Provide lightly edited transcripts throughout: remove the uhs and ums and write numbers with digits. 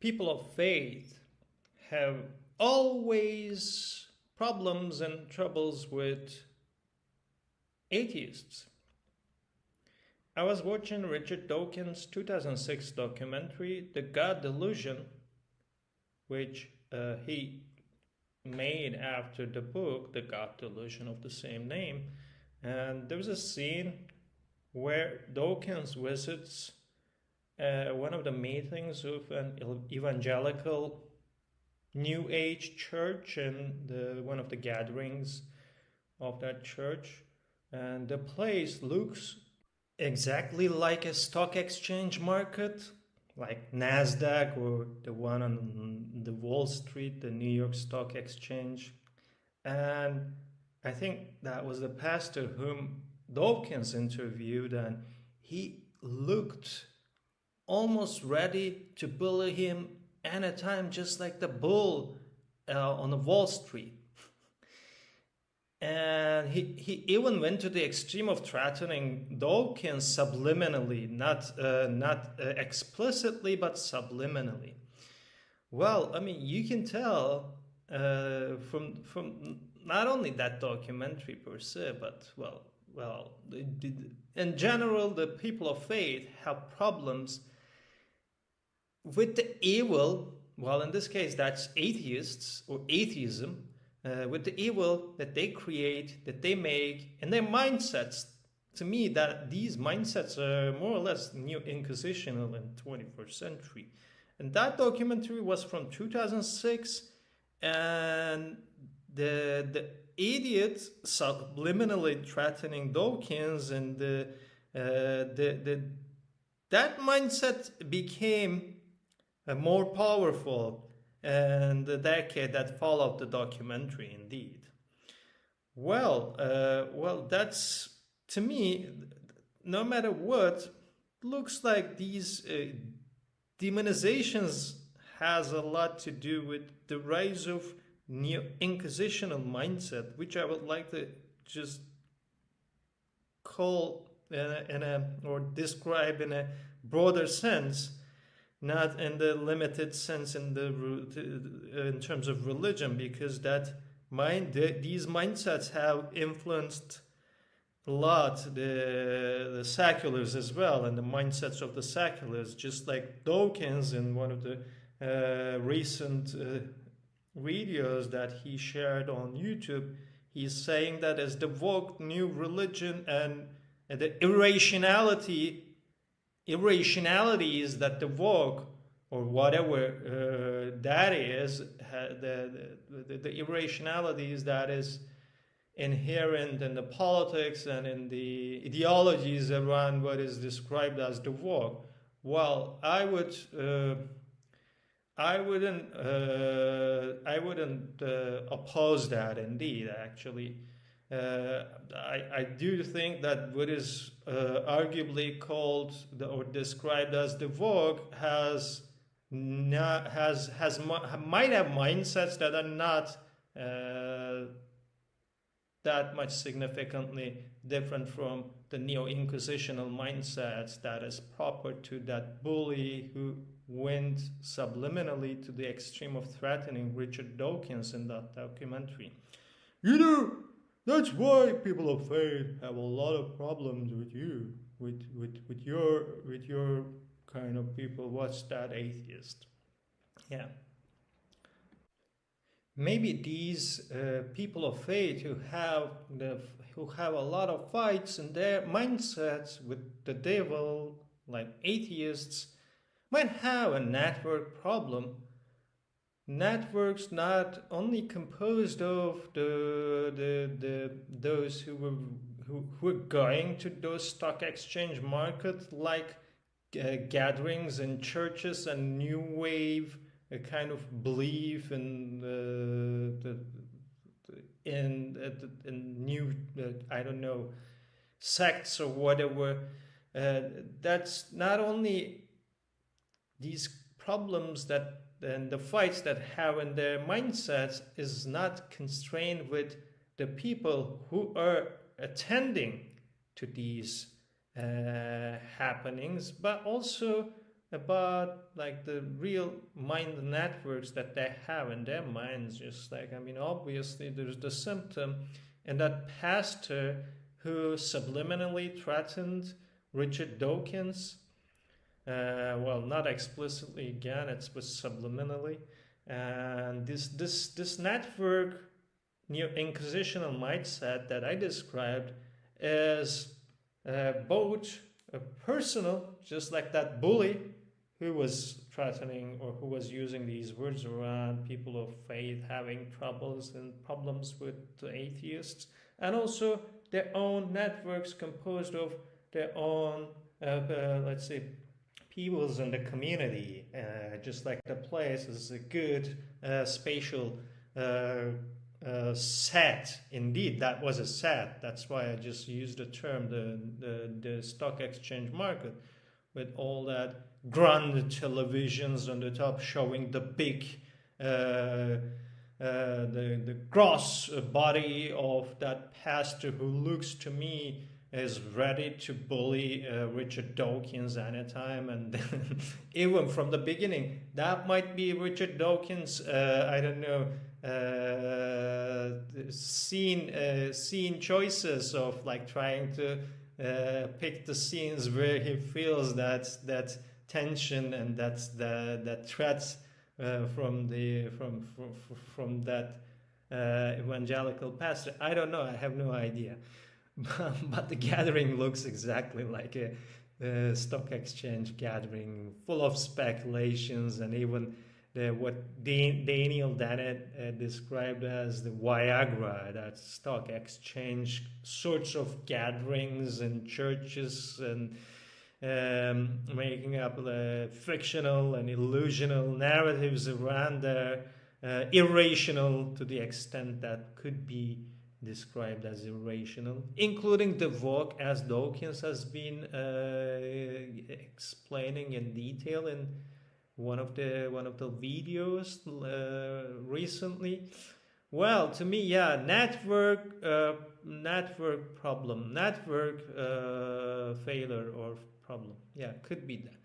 people of faith have always problems and troubles with atheists. I was watching Richard Dawkins' 2006 documentary, The God Delusion, which he made after the book, The God Delusion of the same name. And there was a scene where Dawkins visits one of the meetings of an evangelical New Age church and one of the gatherings of that church. And the place looks exactly like a stock exchange market, like NASDAQ or the one on the Wall Street, the New York Stock Exchange. And I think that was the pastor whom Dawkins interviewed, and he looked almost ready to bully him anytime, just like the bull on the Wall Street. And he even went to the extreme of threatening Dawkins subliminally, not explicitly, but subliminally. Well, I mean, you can tell from not only that documentary per se, but in general, the people of faith have problems with the evil. Well, in this case, that's atheists or atheism. With the evil that they create, that they make, and their mindsets. To me, that these mindsets are more or less Neoinquisitional in 21st century. And that documentary was from 2006, and the idiot subliminally threatening Dawkins, and that mindset became more powerful and the decade that followed the documentary, indeed. Well, that's, to me, no matter what, looks like these demonizations has a lot to do with the rise of neo-inquisitional mindset, which I would like to just call or describe in a broader sense, not in the limited sense in terms of religion, because these mindsets have influenced a lot the seculars as well, and the mindsets of the seculars, just like Dawkins in one of the recent videos that he shared on YouTube. He's saying that as the woke new religion and the irrationalities that the woke or whatever that is, the irrationalities that is inherent in the politics and in the ideologies around what is described as the woke. Well, I wouldn't oppose that. Indeed, actually, I do think that what is arguably called or described as the woke might have mindsets that are not that much significantly different from the neo-inquisitional mindsets that is proper to that bully who went subliminally to the extreme of threatening Richard Dawkins in that documentary. That's why people of faith have a lot of problems with you, with your kind of people. What's that atheist? Yeah. Maybe these people of faith who have a lot of fights in their mindsets with the devil, like atheists, might have a network problem. Networks not only composed of those who are going to those stock exchange markets, like gatherings in churches and new wave, a kind of belief in new I don't know, sects or whatever. That's not only these problems that and the fights that have in their mindsets is not constrained with the people who are attending to these happenings, but also about like the real mind networks that they have in their minds. Just like, I mean, obviously there's the symptom and that pastor who subliminally threatened Richard Dawkins. Well, not explicitly, again, it was subliminally. And this network neo-inquisitional mindset that I described is both a personal, just like that bully who was threatening or who was using these words around people of faith having troubles and problems with the atheists, and also their own networks composed of their own, let's say, peoples in the community, just like the place is a good spatial set. Indeed, that was a set. That's why I just used the term the stock exchange market, with all that grand televisions on the top showing the big the gross body of that pastor who looks to me is ready to bully Richard Dawkins anytime, and even from the beginning, that might be Richard Dawkins. I don't know. Scene choices of like trying to pick the scenes where he feels that tension and that threat from that evangelical pastor. I don't know. I have no idea. But the gathering looks exactly like a stock exchange gathering, full of speculations, and even what Daniel Dennett described as the Viagra, that stock exchange sorts of gatherings in churches, and making up fictional and illusional narratives around there, irrational to the extent that could be described as irrational, including the walk, as Dawkins has been explaining in detail in one of the videos recently. Well, to me, yeah, network problem, network failure or problem. Yeah, could be that.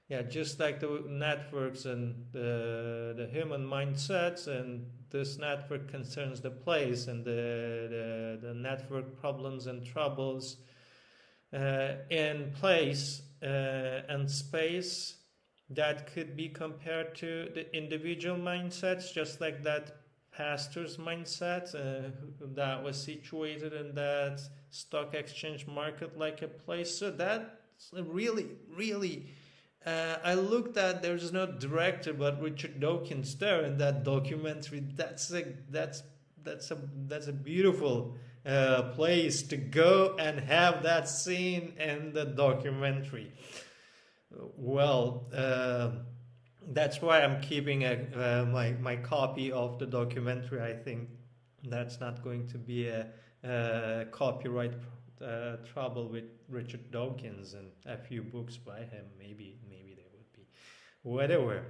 Yeah, just like the networks and the human mindsets, and this network concerns the place and the network problems and troubles in place and space, that could be compared to the individual mindsets, just like that pastor's mindset that was situated in that stock exchange market like a place. So that's really I looked at, there's no director but Richard Dawkins there in that documentary. That's a beautiful place to go and have that scene in the documentary. Well, that's why I'm keeping my copy of the documentary. I think that's not going to be a copyright trouble with Richard Dawkins and a few books by him. Maybe there would be. Whatever.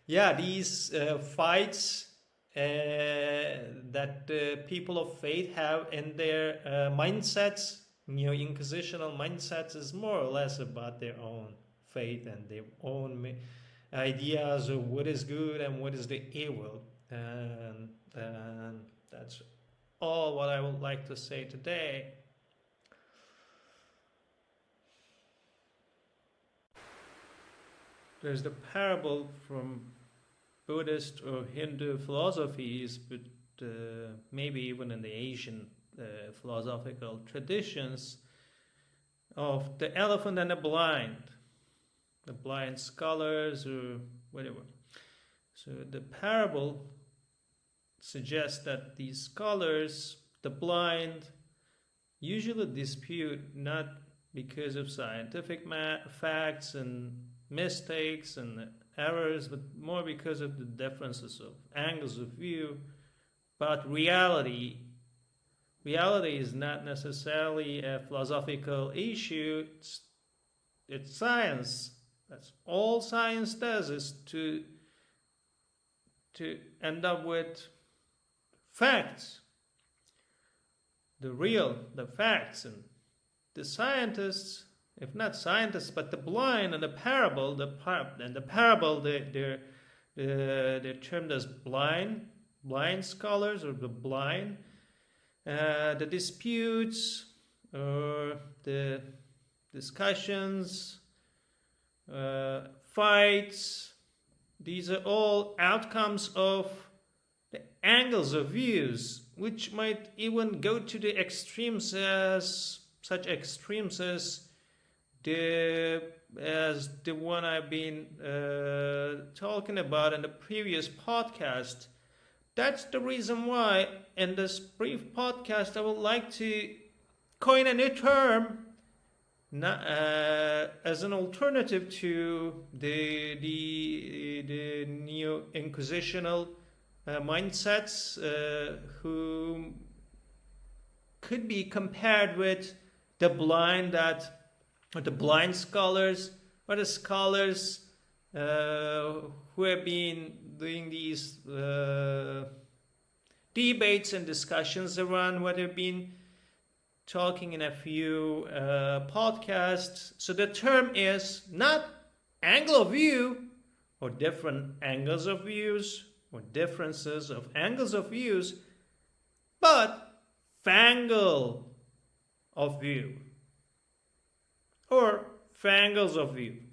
Yeah, these fights that people of faith have in their mindsets, neo-inquisitional mindsets, is more or less about their own faith and their own ideas of what is good and what is the evil. And that's all what I would like to say today. There's the parable from Buddhist or Hindu philosophies, but maybe even in the Asian philosophical traditions, of the elephant and the blind scholars or whatever. So the parable suggests that these scholars, the blind, usually dispute not because of scientific facts and mistakes and errors, but more because of the differences of angles of view. But reality is not necessarily a philosophical issue. It's science. That's all science does, is to end up with facts, the facts. And the scientists if not scientists, but the blind, and the parable, they're termed as blind scholars, or the blind. The disputes or the discussions, fights, these are all outcomes of the angles of views, which might even go to the extremes, as such extremes as the one I've been talking about in the previous podcast. That's the reason why in this brief podcast I would like to coin a new term, as an alternative to the neo-inquisitional mindsets, who could be compared with the blind scholars, or the scholars who have been doing these debates and discussions around what have been talking in a few podcasts. So the term is not angle of view, or different angles of views, or differences of angles of views, but fangle of view, or fangles of view.